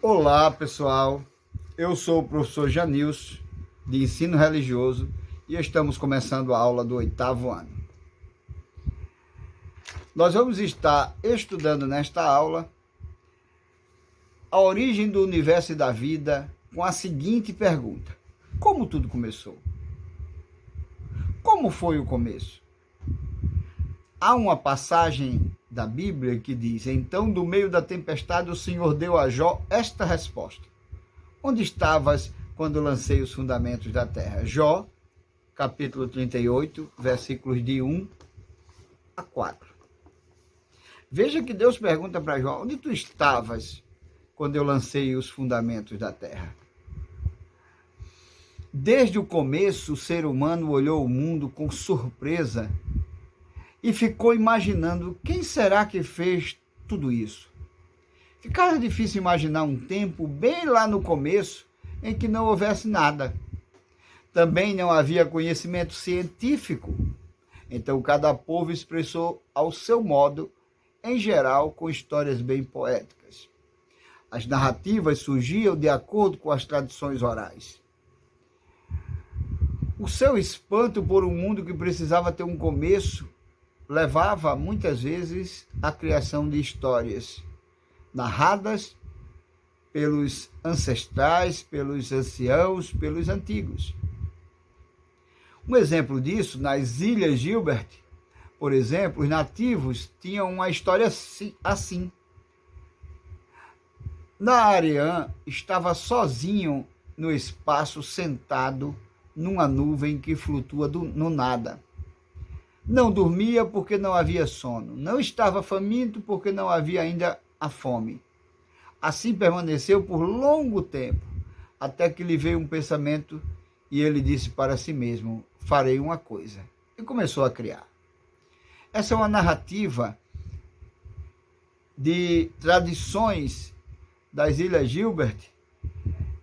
Olá, pessoal. Eu sou o professor Janilson, de Ensino Religioso, e estamos começando a aula do 8º ano. Nós vamos estar estudando nesta aula a origem do universo e da vida com a seguinte pergunta: como tudo começou? Como foi o começo? Há uma passagem da Bíblia que diz: então, do meio da tempestade, o Senhor deu a Jó esta resposta: onde estavas quando lancei os fundamentos da terra? Jó, capítulo 38, versículos de 1 a 4. Veja que Deus pergunta para Jó: onde tu estavas quando eu lancei os fundamentos da terra? Desde o começo, o ser humano olhou o mundo com surpresa e ficou imaginando quem será que fez tudo isso. Ficava difícil imaginar um tempo bem lá no começo em que não houvesse nada. Também não havia conhecimento científico. Então cada povo expressou ao seu modo, em geral com histórias bem poéticas. As narrativas surgiam de acordo com as tradições orais. O seu espanto por um mundo que precisava ter um começo levava muitas vezes à criação de histórias narradas pelos ancestrais, pelos anciãos, pelos antigos. Um exemplo disso, nas Ilhas Gilbert, por exemplo, os nativos tinham uma história assim. Naarã estava sozinho no espaço, sentado numa nuvem que flutua no nada. Não dormia porque não havia sono. Não estava faminto porque não havia ainda a fome. Assim permaneceu por longo tempo, até que lhe veio um pensamento e ele disse para si mesmo: farei uma coisa. E começou a criar. Essa é uma narrativa de tradições das Ilhas Gilbert,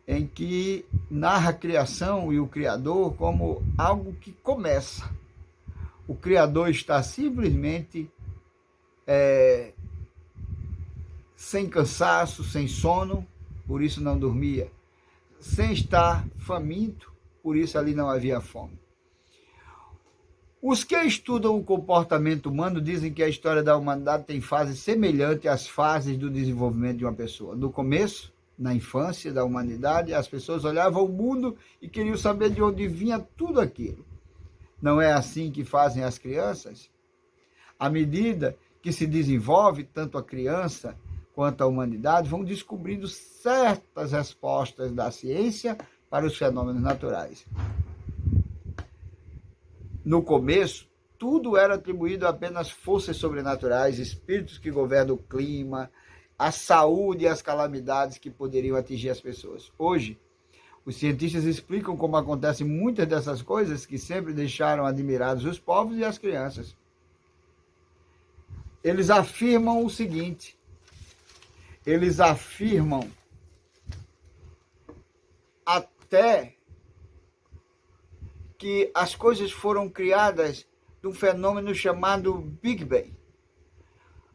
em que narra a criação e o Criador como algo que começa. O Criador está simplesmente sem cansaço, sem sono, por isso não dormia, sem estar faminto, por isso ali não havia fome. Os que estudam o comportamento humano dizem que a história da humanidade tem fases semelhantes às fases do desenvolvimento de uma pessoa. No começo, na infância da humanidade, as pessoas olhavam o mundo e queriam saber de onde vinha tudo aquilo. Não é assim que fazem as crianças? À medida que se desenvolve, tanto a criança quanto a humanidade vão descobrindo certas respostas da ciência para os fenômenos naturais. No começo, tudo era atribuído a apenas forças sobrenaturais, espíritos que governam o clima, a saúde e as calamidades que poderiam atingir as pessoas. Hoje, os cientistas explicam como acontecem muitas dessas coisas que sempre deixaram admirados os povos e as crianças. Eles afirmam o seguinte: eles afirmam até que as coisas foram criadas de um fenômeno chamado Big Bang.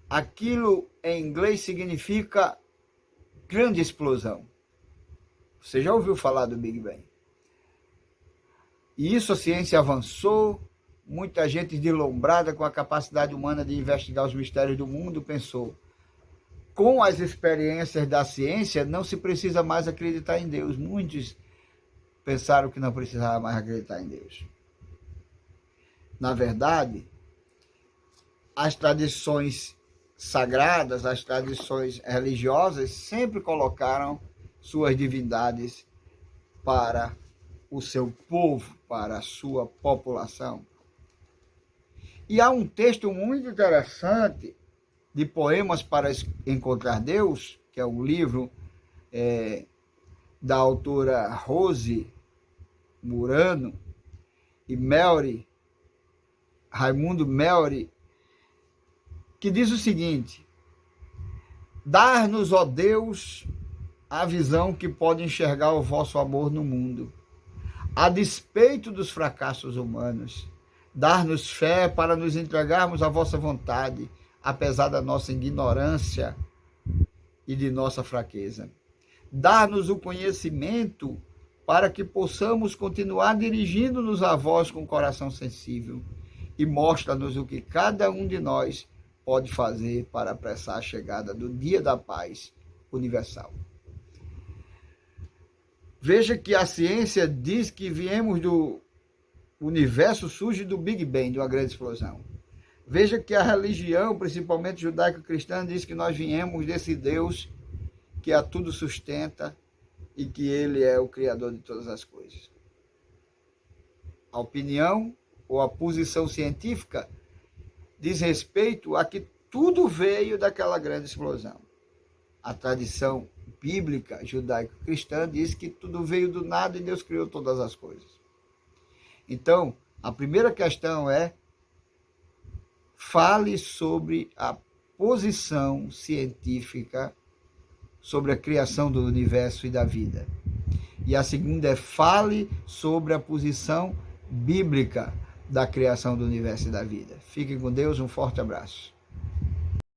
Aquilo em inglês significa grande explosão. Você já ouviu falar do Big Bang? E isso a ciência avançou, muita gente deslumbrada com a capacidade humana de investigar os mistérios do mundo pensou: com as experiências da ciência não se precisa mais acreditar em Deus. Muitos pensaram que não precisava mais acreditar em Deus. Na verdade, as tradições sagradas, as tradições religiosas sempre colocaram suas divindades para o seu povo, para a sua população. E há um texto muito interessante de Poemas para Encontrar Deus, que é um livro da autora Rose Murano e Raimundo Melri, que diz o seguinte: dar-nos, ó Deus, a visão que pode enxergar o vosso amor no mundo, a despeito dos fracassos humanos. Dar-nos fé para nos entregarmos à vossa vontade, apesar da nossa ignorância e de nossa fraqueza. Dá-nos o conhecimento para que possamos continuar dirigindo-nos a vós com coração sensível e mostra-nos o que cada um de nós pode fazer para apressar a chegada do dia da paz universal. Veja que a ciência diz que viemos do universo, surge do Big Bang, de uma grande explosão. Veja que a religião, principalmente judaico-cristã, diz que nós viemos desse Deus que a tudo sustenta e que ele é o criador de todas as coisas. A opinião ou a posição científica diz respeito a que tudo veio daquela grande explosão. A tradição bíblica judaico-cristã diz que tudo veio do nada e Deus criou todas as coisas. Então, a primeira questão é: fale sobre a posição científica sobre a criação do universo e da vida. E a segunda é: fale sobre a posição bíblica da criação do universo e da vida. Fiquem com Deus, um forte abraço.